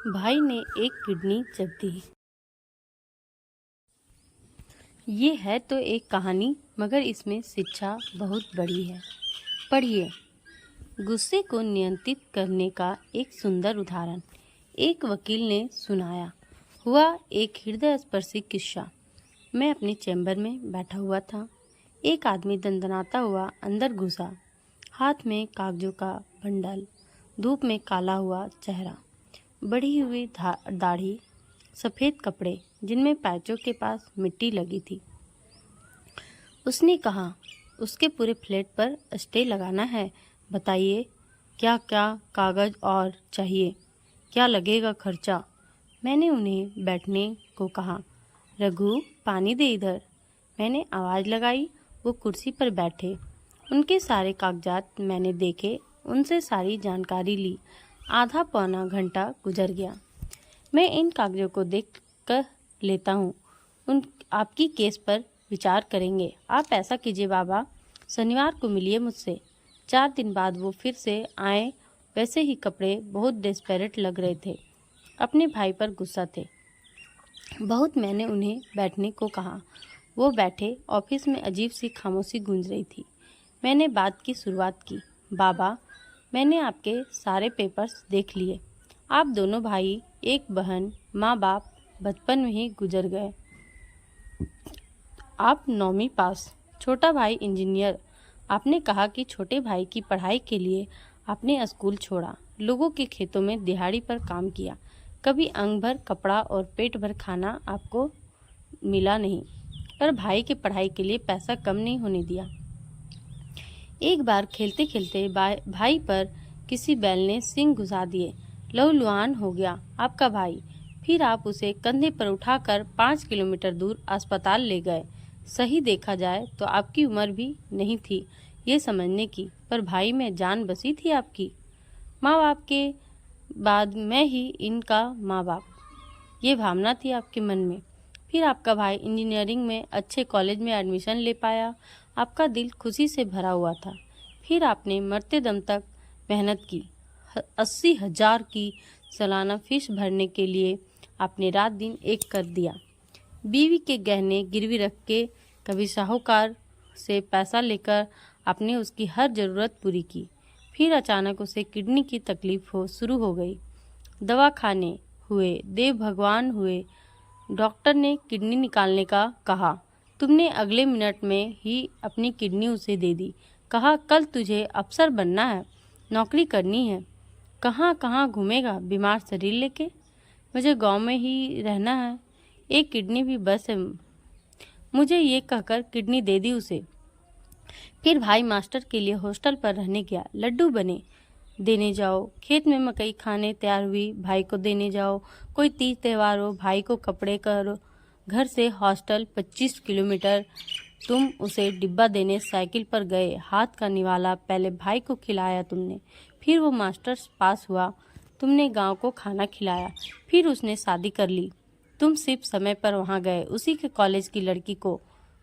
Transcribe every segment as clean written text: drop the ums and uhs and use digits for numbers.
भाई ने एक किडनी जग दी। ये है तो एक कहानी, मगर इसमें शिक्षा बहुत बड़ी है। पढ़िए। गुस्से को नियंत्रित करने का एक सुंदर उदाहरण एक वकील ने सुनाया। हुआ एक हृदय स्पर्शी किस्सा। मैं अपने चैम्बर में बैठा हुआ था। एक आदमी दंदनाता हुआ अंदर घुसा, हाथ में कागजों का बंडल, धूप में काला हुआ चेहरा, बढ़ी हुई दाढ़ी, सफ़ेद कपड़े जिनमें पैचों के पास मिट्टी लगी थी। उसने कहा, उसके पूरे फ्लैट पर स्टे लगाना है। बताइए क्या क्या कागज़ और चाहिए, क्या लगेगा खर्चा। मैंने उन्हें बैठने को कहा। रघु, पानी दे इधर। मैंने आवाज़ लगाई। वो कुर्सी पर बैठे। उनके सारे कागजात मैंने देखे, उनसे सारी जानकारी ली। आधा पौना घंटा गुजर गया। मैं इन कागजों को देख कर लेता हूँ। आपकी केस पर विचार करेंगे। आप ऐसा कीजिए बाबा, शनिवार को मिलिए मुझसे। 4 दिन बाद वो फिर से आए। वैसे ही कपड़े, बहुत डेस्परेट लग रहे थे, अपने भाई पर गुस्सा थे बहुत। मैंने उन्हें बैठने को कहा। वो बैठे। ऑफिस में अजीब सी खामोशी गूंज रही थी। मैंने बात की शुरुआत की। बाबा, मैंने आपके सारे पेपर्स देख लिए। आप दोनों भाई, एक बहन, माँ बाप बचपन में ही गुजर गए। आप 9वीं पास, छोटा भाई इंजीनियर। आपने कहा कि छोटे भाई की पढ़ाई के लिए आपने स्कूल छोड़ा, लोगों के खेतों में दिहाड़ी पर काम किया। कभी अंग भर कपड़ा और पेट भर खाना आपको मिला नहीं, पर भाई की पढ़ाई के लिए पैसा कम नहीं होने दिया। एक बार खेलते खेलते भाई पर किसी बैल ने सींग घुसा दिए। लहूलुहान हो गया आपका भाई। फिर आप उसे कंधे पर उठाकर 5 किलोमीटर दूर अस्पताल ले गए। सही देखा जाए तो आपकी उम्र भी नहीं थी ये समझने की, पर भाई में जान बसी थी आपकी। माँ बाप के बाद मैं ही इनका माँ बाप, ये भावना थी आपके मन में। फिर आपका भाई इंजीनियरिंग में अच्छे कॉलेज में एडमिशन ले पाया। आपका दिल खुशी से भरा हुआ था। फिर आपने मरते दम तक मेहनत की। 80,000 की सालाना फीस भरने के लिए आपने रात दिन एक कर दिया। बीवी के गहने गिरवी रख के, कभी साहूकार से पैसा लेकर आपने उसकी हर ज़रूरत पूरी की। फिर अचानक उसे किडनी की तकलीफ शुरू हो गई। दवा खाने हुए, देव भगवान हुए। डॉक्टर ने किडनी निकालने का कहा। तुमने अगले मिनट में ही अपनी किडनी उसे दे दी। कहा, कल तुझे अफसर बनना है, नौकरी करनी है। कहाँ कहाँ घूमेगा बीमार शरीर लेके। मुझे गांव में ही रहना है, एक किडनी भी बस है मुझे। ये कहकर किडनी दे दी उसे। फिर भाई मास्टर के लिए हॉस्टल पर रहने गया। लड्डू बने, देने जाओ। खेत में मकई खाने तैयार हुई, भाई को देने जाओ। कोई तीज त्योहार हो, भाई को कपड़े करो। घर से हॉस्टल 25 किलोमीटर। तुम उसे डिब्बा देने साइकिल पर गए। हाथ का निवाला पहले भाई को खिलाया तुमने। फिर वो मास्टर्स पास हुआ, तुमने गांव को खाना खिलाया। फिर उसने शादी कर ली। तुम सिर्फ समय पर वहाँ गए, उसी के कॉलेज की लड़की को,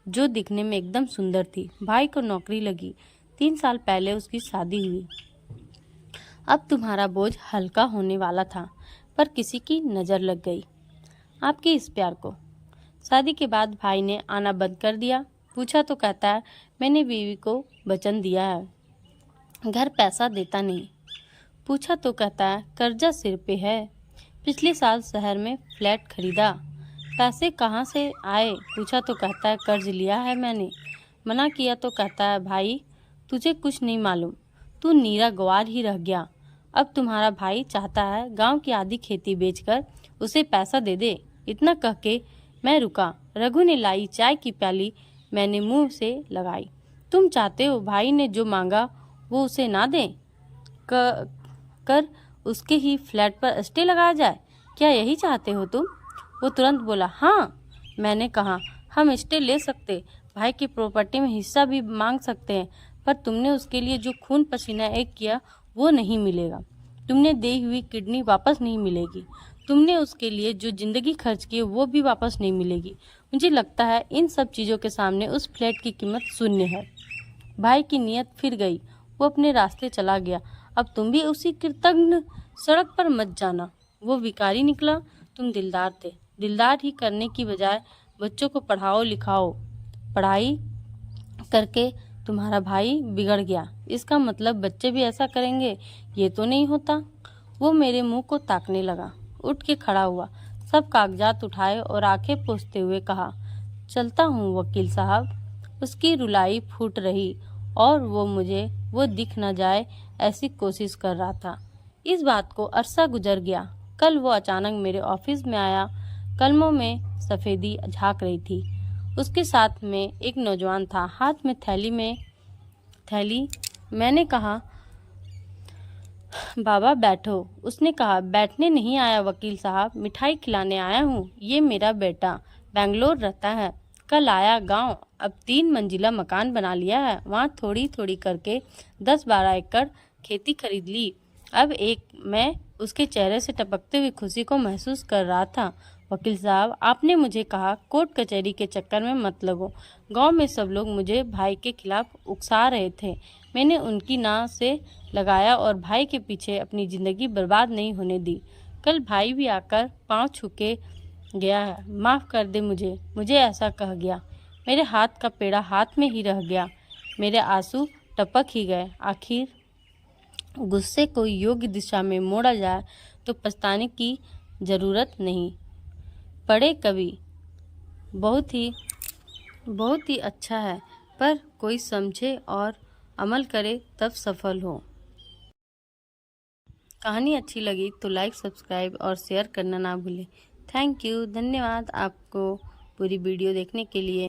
जो दिखने में एकदम सुंदर थी। भाई को नौकरी लगी। 3 साल पहले उसकी शादी हुई। अब तुम्हारा बोझ हल्का होने वाला था, पर किसी की नज़र लग गई आपके इस प्यार को। शादी के बाद भाई ने आना बंद कर दिया। पूछा तो कहता है, मैंने बीवी को वचन दिया है, घर पैसा देता नहीं। पूछा तो कहता है, कर्जा सिर पे है, पिछले साल शहर में फ्लैट खरीदा, पैसे कहाँ से आए। पूछा तो कहता है, कर्ज लिया है मैंने। मना किया तो कहता है, भाई तुझे कुछ नहीं मालूम, तू नीरा गवार ही रह गया। अब तुम्हारा भाई चाहता है गांव की आधी खेती बेचकर उसे पैसा दे दे। इतना कह के मैं रुका। रघु ने लाई चाय की प्याली, मैंने मुंह से लगाई। तुम चाहते हो भाई ने जो मांगा वो उसे ना दे कर उसके ही फ्लैट पर स्टे लगाया जाए, क्या यही चाहते हो तुम। वो तुरंत बोला, हाँ। मैंने कहा, हम स्टे ले सकते, भाई की प्रॉपर्टी में हिस्सा भी मांग सकते हैं, पर तुमने उसके लिए जो खून पसीना एक किया वो नहीं मिलेगा। तुमने दी हुई किडनी वापस नहीं मिलेगी। तुमने उसके लिए जो जिंदगी खर्च की वो भी वापस नहीं मिलेगी। मुझे लगता है इन सब चीज़ों के सामने उस फ्लैट की कीमत शून्य है। भाई की नीयत फिर गई, वो अपने रास्ते चला गया। अब तुम भी उसी कृतघ्न सड़क पर मत जाना। वो भिखारी निकला? तुम दिलदार थे। दिलदार ही करने की बजाय बच्चों को पढ़ाओ लिखाओ। पढ़ाई करके तुम्हारा भाई बिगड़ गया, इसका मतलब बच्चे भी ऐसा करेंगे? ये तो नहीं होता। वो मेरे मुंह को ताकने लगा, उठ के खड़ा हुआ, सब कागजात उठाए और आंखें पोंछते हुए कहा, चलता हूँ वकील साहब। उसकी रुलाई फूट रही और वो दिख न जाए ऐसी कोशिश कर रहा था। इस बात को अरसा गुजर गया। कल वो अचानक मेरे ऑफिस में आया। कलमों में सफेदी झांक रही थी। उसके साथ में एक नौजवान था, हाथ में थैली। मैंने कहा, बाबा बैठो। उसने कहा, बैठने नहीं आया वकील साहब, मिठाई खिलाने आया हूँ। ये मेरा बेटा बेंगलोर रहता है, कल आया गांव, अब 3 मंजिला मकान बना लिया है। वहाँ थोड़ी थोड़ी करके 10-12 एकड़ खेती खरीद ली। अब मैं उसके चेहरे से टपकते हुए खुशी को महसूस कर रहा था। वकील साहब, आपने मुझे कहा कोर्ट कचहरी के चक्कर में मत लगो। गांव में सब लोग मुझे भाई के खिलाफ उकसा रहे थे। मैंने उनकी नाव से लगाया और भाई के पीछे अपनी जिंदगी बर्बाद नहीं होने दी। कल भाई भी आकर पांव छू के गया है। माफ कर दे मुझे ऐसा कह गया। मेरे हाथ का पेड़ा हाथ में ही रह गया। मेरे आंसू टपक ही गए। आखिर गुस्से को योग्य दिशा में मोड़ा जाए तो पछताने की जरूरत नहीं पड़े कभी। बहुत ही अच्छा है, पर कोई समझे और अमल करे तब सफल हो। कहानी अच्छी लगी तो लाइक, सब्सक्राइब और शेयर करना ना भूलें। थैंक यू, धन्यवाद आपको पूरी वीडियो देखने के लिए।